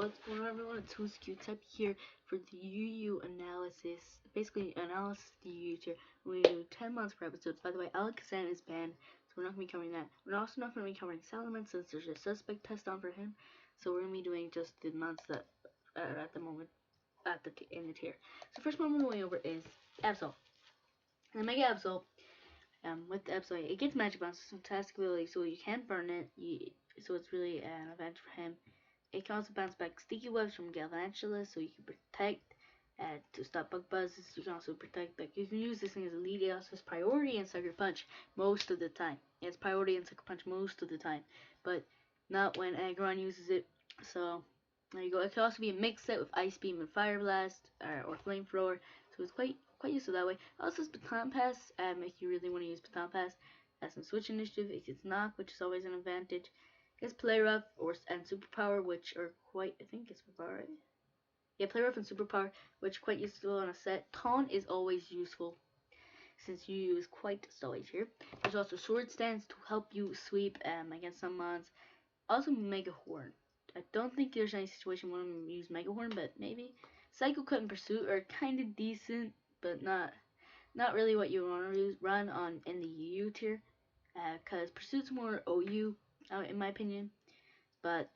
what's going on, everyone? It's Who's Cute Type here for the UU analysis. Basically, analysis of the UU tier. We do 10 months per episode. By the way, Alakazam is banned, so we're not going to be covering that. We're also not going to be covering Salaman since there's a suspect test on for him. So we're going to be doing just the months that are at the moment in the tier. So first one we're going over is Absol. The Mega Absol. With the Absol, it gets magic bounce, fantastic ability, so you can burn it. So it's really an advantage for him. It can also bounce back sticky webs from Galvantula, so you can protect to stop bug buzzes. You can also protect, like, you can use this thing as a lead. It also has priority and sucker punch most of the time. It has priority and sucker punch most of the time, but not when Aggron uses it. So there you go. It can also be a mix set with Ice Beam and Fire Blast or Flamethrower, so it's quite useful that way. It also has Baton Pass, if you really want to use Baton Pass. It has some Switch Initiative. It gets Knock, which is always an advantage. It's Play Rough and Superpower, which are quite, I think it's Superpower, right? Yeah, Play Rough and Superpower, which are quite useful on a set. Taunt is always useful, since you use quite storage here. There's also Sword Stance to help you sweep against some mons. Also Mega Horn. I don't think there's any situation where I'm going to use Mega Horn, but maybe. Psycho Cut and Pursuit are kind of decent, but not really what you want to run on in the UU tier. Because Pursuit's more OU, in my opinion, but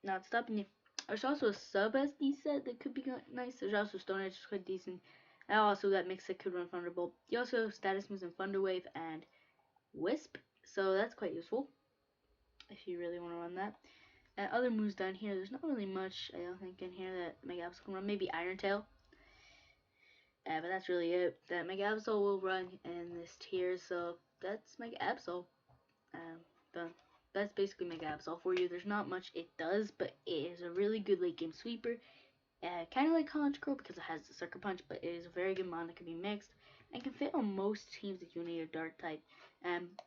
not stopping you. There's also a sub SD set that could be nice. There's also Stone Edge, quite decent. And also that mix that could run Thunderbolt. You also have status moves in Thunder Wave and Wisp, so that's quite useful if you really want to run that. And other moves down here, there's not really much, I don't think, in here that Mega Absol can run. Maybe Iron Tail. But that's really it. That Mega Absol will run in this tier, so that's Mega Absol. Done. That's basically Mega Absol for you. There's not much it does, but it is a really good late game sweeper. Kind of like Conjugal because it has the Sucker Punch, but it is a very good mon that can be mixed and can fit on most teams if you need a Dark type.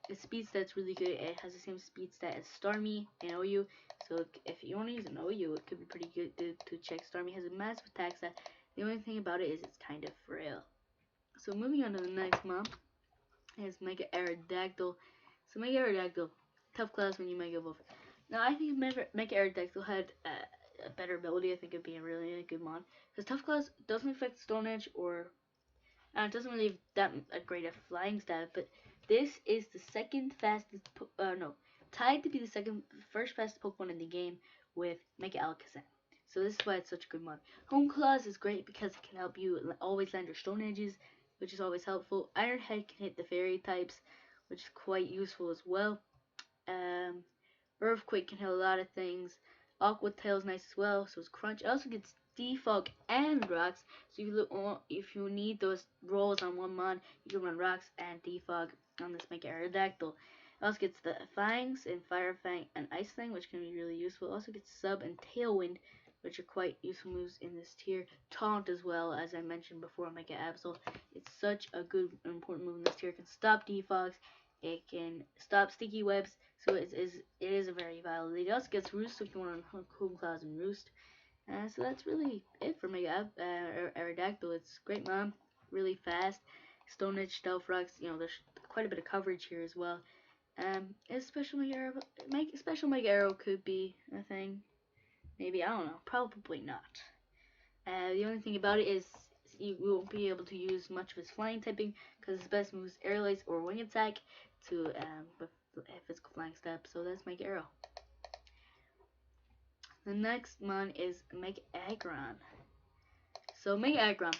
Its speed stat's really good. It has the same speed stat as Starmie in OU, so if you want to use an OU, it could be pretty good to check. Starmie has a massive attack stat. The only thing about it is it's kind of frail. So moving on to the next mon is Mega Aerodactyl. So Mega Aerodactyl, tough class when you Mega Evolve. Now I think if Mega Aerodactyl had a better ability, I think it'd be a really good mon. Because Tough Class doesn't affect Stone Edge or it doesn't really have that a great a flying stat, but this is the second fastest, tied to be the first fastest Pokemon in the game with Mega Alakazam. So this is why it's such a good mon. Home Claws is great because it can help you always land your Stone Edges, which is always helpful. Iron Head can hit the Fairy types, which is quite useful as well. Earthquake can hit a lot of things. Aqua Tail is nice as well, so it's Crunch. It also gets Defog and Rocks, so if you need those rolls on one mon, you can run Rocks and Defog on this Mega Aerodactyl. It also gets the Fangs and Fire Fang and Ice Fang, which can be really useful. It also gets Sub and Tailwind, which are quite useful moves in this tier. Taunt as well, as I mentioned before, Mega Absol. It's such a good and important move in this tier. It can stop Defogs, it can stop Sticky Webs, so it is a very valid lead. It also gets Roost, so if you want to Home Claws and Roost. So that's really it for Mega Aerodactyl. It's great mon, really fast. Stone Edge, Stealth Rocks, there's quite a bit of coverage here as well. Special Mega Arrow could be a thing. Maybe, I don't know. Probably not. The only thing about it is you won't be able to use much of his flying typing because his best move is Airlace or Wing Attack with physical flying step. So that's Mega Arrow. The next mon is Mega Aggron. So Mega Aggron,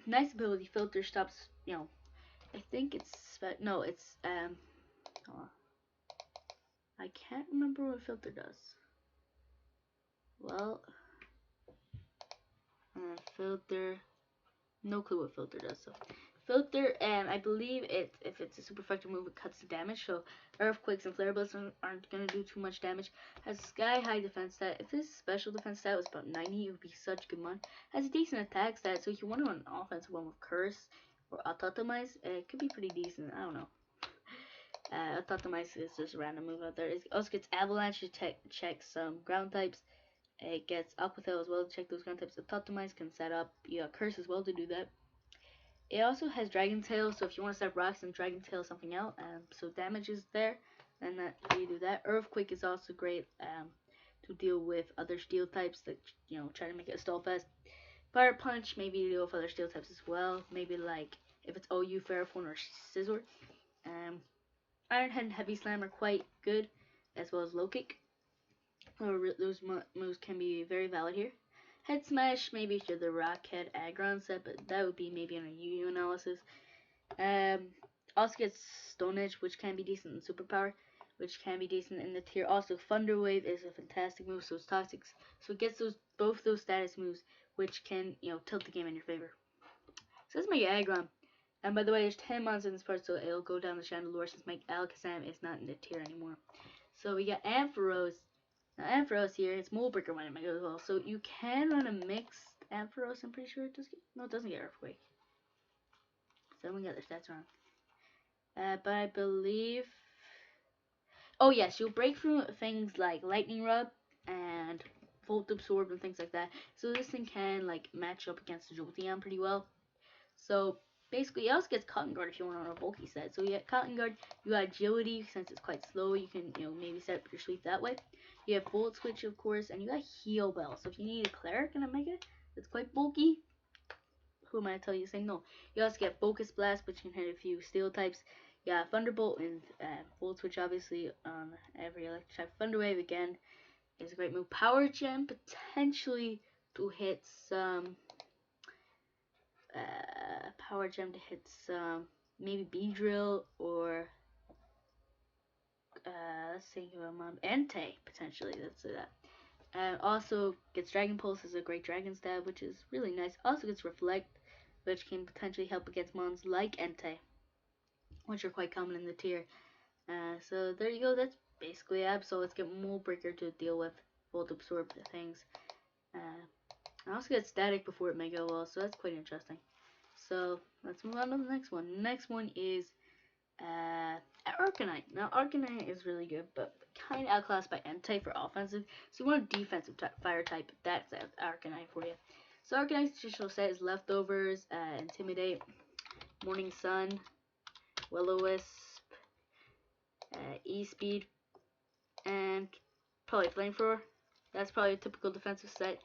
nice ability. Filter stops. I think it's I can't remember what Filter does. Well, Filter, no clue what Filter does. So Filter, I believe if it's a super effective move, it cuts the damage. So Earthquakes and Flare Blitz aren't gonna do too much damage. Has Sky High defense stat. If this special defense stat was about 90, it would be such a good mon. Has a decent attack stat, so if you want to run an offensive one with Curse or Autotomize, it could be pretty decent. I don't know. Autotomize is just a random move out there. It also gets Avalanche to check some ground types. It gets Aqua Tail as well to check those ground types. Autotomize can set up Curse as well to do that. It also has Dragon Tail, so if you want to set Rocks and Dragon Tail something out, so damage is there, and that you do that. Earthquake is also great to deal with other steel types that, try to make it a stall fest. Fire Punch, maybe deal with other steel types as well. Maybe like if it's OU, Ferrophone, or Scizor. Iron Head and Heavy Slam are quite good, as well as Low Kick. Those moves can be very valid here. Head Smash, maybe if you're the Rockhead Aggron set, but that would be maybe on a UU analysis. Also gets Stone Edge, which can be decent in Superpower, which can be decent in the tier. Also, Thunder Wave is a fantastic move, so it's toxic. So it gets both those status moves, which can tilt the game in your favor. So let's make Aggron. And by the way, there's 10 monsters in this part, so it'll go down the Chandelure since Mike Alakazam is not in the tier anymore. So we got Ampharos. Now Ampharos here, it's Mold Breaker when it might go as well. So you can run a mixed Ampharos, I'm pretty sure it does get, no, it doesn't get Earthquake. Someone got their stats wrong. But I believe, oh yes, you'll break through things like Lightning Rub and Volt Absorb and things like that. So this thing can like match up against the Jolteon pretty well. So basically, it also gets Cotton Guard if you want on a bulky set. So you get Cotton Guard, you got Agility since it's quite slow. You can maybe set up your sweep that way. You have Volt Switch of course, and you got Heal Bell. So if you need a Cleric and a Mega that's quite bulky, who am I to tell you to say no? You also get Focus Blast, which can hit a few Steel types. You got Thunderbolt and Volt Switch obviously on every electric type. Thunder Wave again is a great move. Power Gem potentially to hit some. Power Gem to hit some maybe Beedrill or let's think about Entei potentially. Let's say that. Also gets Dragon Pulse as a great Dragon Stab, which is really nice. Also gets Reflect, which can potentially help against mons like Entei, which are quite common in the tier. So there you go. That's basically Absol. Let's get Mold Breaker to deal with Volt Absorb things. I also get Static before it Mega Wall, so that's quite interesting. So let's move on to the next one. The next one is Arcanine. Now Arcanine is really good, but kind of outclassed by Entei for offensive. So you want a defensive fire type, that's Arcanine for you. So Arcanine's traditional set is Leftovers, Intimidate, Morning Sun, Will-O-Wisp, E-Speed, and probably Flamethrower. That's probably a typical defensive set.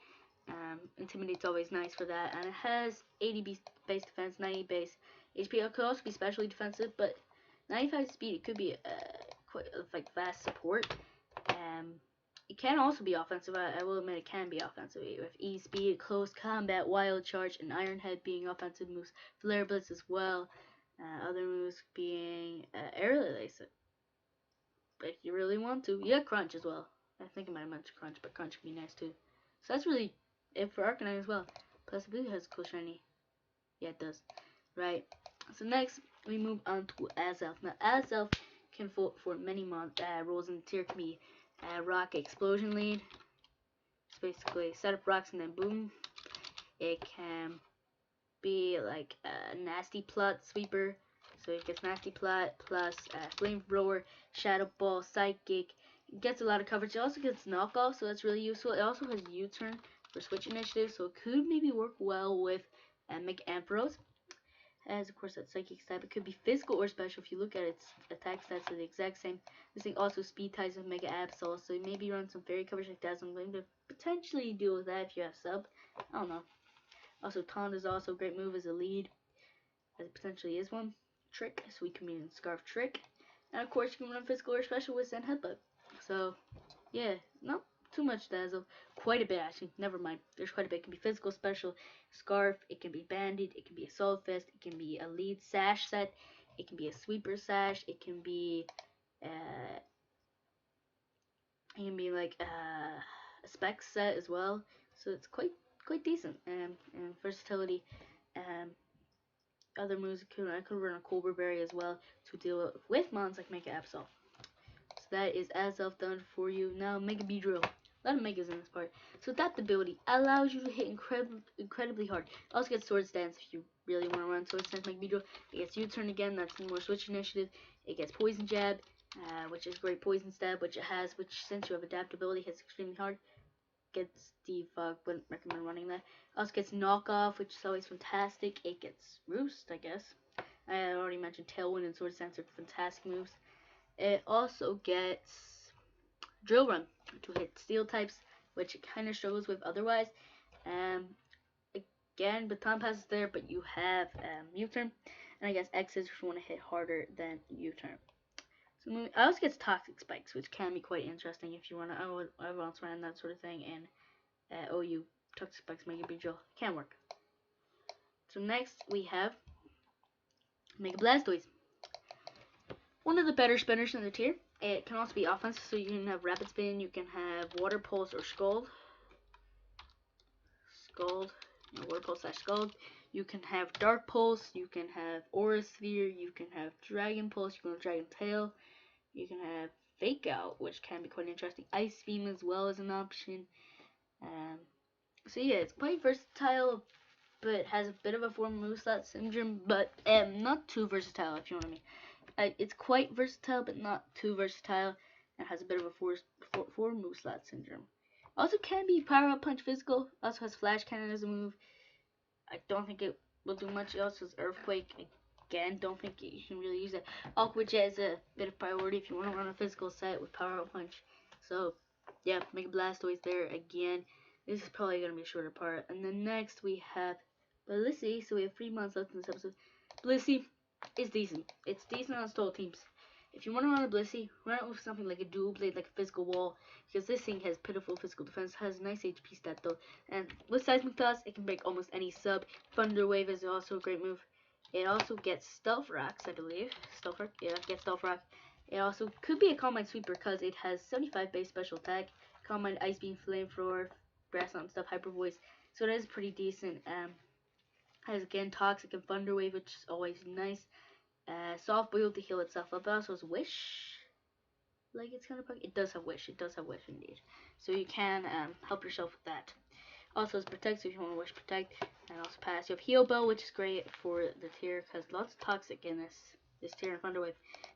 Intimidate's always nice for that, and it has 80 base defense, 90 base HP. It could also be specially defensive, but 95 speed, it could be quite like fast support. It can also be offensive. I will admit it can be offensive with E speed, close combat, wild charge, and Iron Head being offensive moves. Flare Blitz as well. Other moves being Aerial Lace. If you really want to, yeah, Crunch as well. I think I might have mentioned Crunch, but Crunch can be nice too. So that's really it for Arcanine as well. Plus, I believe it has a cool shiny. Yeah, it does. Right. So next, we move on to Azelf. Now, Azelf can for many roles in the tier. Can be Rock Explosion Lead. It's basically set up rocks and then boom. It can be like a Nasty Plot Sweeper. So it gets Nasty Plot plus Flamethrower, Shadow Ball, Psychic. It gets a lot of coverage. It also gets Knockoff, so that's really useful. It also has U-Turn for Switch Initiative, so it could maybe work well with Mega Ampharos. As of course that Psychic stab, it could be physical or special. If you look at its attack stats, are the exact same. This thing also speed ties with Mega Absol, so maybe run some fairy coverage like Dazzling Gleam to potentially deal with that if you have sub. I don't know. Also, Taunt is also a great move as a lead, as it potentially is one. Trick, so we can be in Scarf Trick. And of course, you can run physical or special with Sand Headbutt. So, yeah, not too much Dazzle. Quite a bit, actually. Never mind. There's quite a bit. It can be physical, special, Scarf. It can be Bandit. It can be a Soul Fist. It can be a lead Sash set. It can be a Sweeper Sash. It can be, like a Spec set as well. So it's quite decent and versatility. Other moves, I could run a Cobra Berry as well to deal with mons like Mega Absol. So that is Azelf done for you. Now Mega Beedrill. A lot of Megas in this part. So adaptability allows you to hit incredibly hard. Also gets Sword Stance if you really want to run Sword Stance Mega Beedrill. It gets U-Turn again, that's more Switch Initiative. It gets Poison Jab, which is great Poison Stab, which it has, which since you have adaptability hits extremely hard. Gets Defog, wouldn't recommend running that. Also gets Knockoff, which is always fantastic. It gets Roost, I guess. I already mentioned Tailwind and Sword Stance are fantastic moves. It also gets Drill Run to hit steel types, which it kind of struggles with otherwise. Um, Again, Baton Pass is there, but you have U-Turn, and I guess X is if you want to hit harder than U-Turn. So I also gets Toxic Spikes, which can be quite interesting if you want to. I once ran that sort of thing, and OU Toxic Spikes make a big deal. Can work. So next we have Mega Blastoise. One of the better spinners in the tier. It can also be offensive, so you can have Rapid Spin, you can have Water Pulse or Scald. Water Pulse / Scald. You can have Dark Pulse, you can have Aura Sphere, you can have Dragon Pulse, you can have Dragon Tail, you can have Fake Out, which can be quite interesting. Ice Beam as well as an option. So yeah, it's quite versatile, but has a bit of a 4 moveset syndrome, but not too versatile, if you know what I mean. It's quite versatile, but not too versatile, and has a bit of a 4 moveset syndrome. Also can be Power Up Punch physical, also has Flash Cannon as a move. I don't think it will do much. It also has Earthquake. Again, don't think you can really use it. Aqua Jet is a bit of priority if you want to run a physical set with Power Up Punch. So, yeah, Mega Blastoise there again. This is probably going to be a shorter part. And then next we have Blissey. So we have 3 months left in this episode. Blissey is decent. It's decent on stall teams. If you want to run a Blissey, run it with something like a dual blade, like a physical wall, because this thing has pitiful physical defense, has a nice HP stat though, and with Seismic Toss, it can break almost any sub. Thunder Wave is also a great move. It also gets Stealth Rocks, I believe. Stealth Rock? Yeah, it gets Stealth Rock. It also could be a Calm Mind Sweeper because it has 75 base special attack, Calm Mind, Ice Beam, Flamethrower, Grass on stuff, Hyper Voice, so it is pretty decent. Has again Toxic and Thunder Wave, which is always nice. Soft Boil to heal itself up. It also has Wish. Like it's kind of it does have Wish. It does have Wish indeed. So you can help yourself with that. Also has Protect, so if you want to Wish Protect, and also Pass. You have Heal Bell, which is great for the tier because lots of Toxic in this tier and Thunder Wave,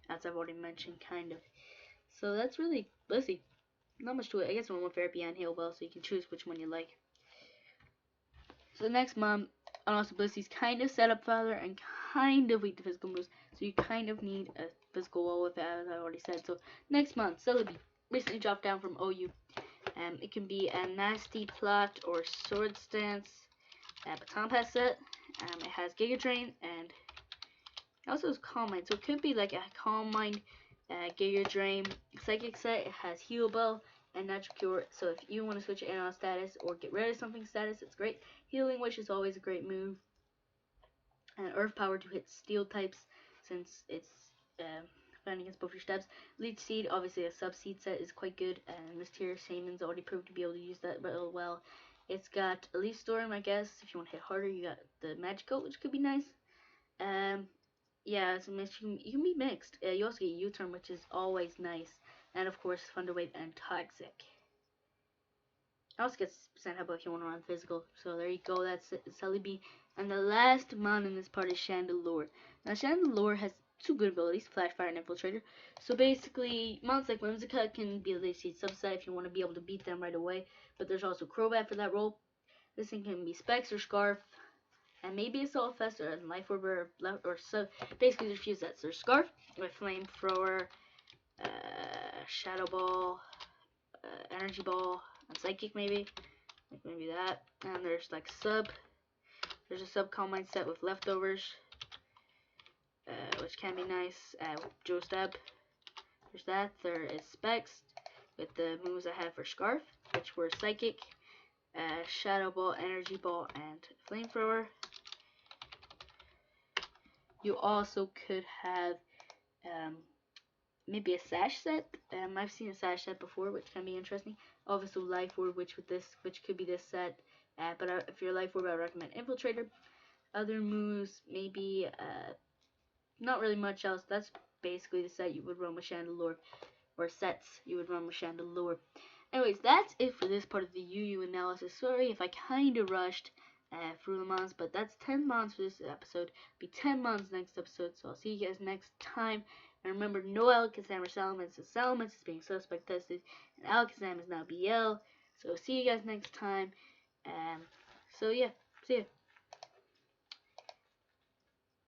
as I've already mentioned, kind of. So that's really Blissey. Not much to it. I guess Normal Therapy and Heal Bell, so you can choose which one you like. So the next month, and also Blissey's kind of setup father and kind of weak to physical moves, so you kind of need a physical wall with that, as I already said. So next month, Celebi recently dropped down from OU. It can be a Nasty Plot or Sword Stance Baton Pass set. It has Giga Drain and it also has Calm Mind, so it could be like a Calm Mind Giga Drain Psychic set. It has Heal Bell and Natural Cure, so if you want to switch in on status or get rid of something status, it's great. Healing Wish is always a great move. And Earth Power to hit steel types since it's fighting against both your steps. Leech Seed, obviously a sub-seed set, is quite good, and this tier, Shaman's already proved to be able to use that real well. It's got Elite Storm, I guess. If you want to hit harder, you got the Magic Coat, which could be nice. Yeah, it's a mix. You can be mixed. You also get U-Turn, which is always nice. And of course, Thunder Wave and Toxic. Also gets percent help if you want to run physical. So there you go, that's Celebi. And the last mon in this part is Chandelure. Now Chandelure has 2 good abilities, Flash Fire and Infiltrator. So basically, mons like Whimsicott can be a least subset if you want to be able to beat them right away. But there's also Crobat for that role. This thing can be Specs or Scarf. And maybe Assault Fest or Life Orb or so. Basically there's a few sets. There's Scarf with Flamethrower, Shadow Ball, Energy Ball, and Psychic maybe. Maybe that. And there's like there's a sub Calm Mind set with Leftovers, which can be nice. Joe Stab. There's that. There is Specs with the moves I had for Scarf, which were Psychic, Shadow Ball, Energy Ball, and Flamethrower. You also could have maybe a Sash set. I've seen a Sash set before, which can be interesting. Also Life Orb, which could be this set. But if you're Life Orb, I would recommend Infiltrator. Other moves, maybe not really much else. That's basically the set you would run with Chandelure, or sets you would run with Chandelure. Anyways, that's it for this part of the UU analysis. Sorry if I kind of rushed through the mons, but that's 10 mons for this episode. Be 10 mons next episode, so I'll see you guys next time. And remember, no Alakazam or Salamence. So Salamence is being suspect tested, and Alakazam is now BL. So see you guys next time. So yeah, see ya.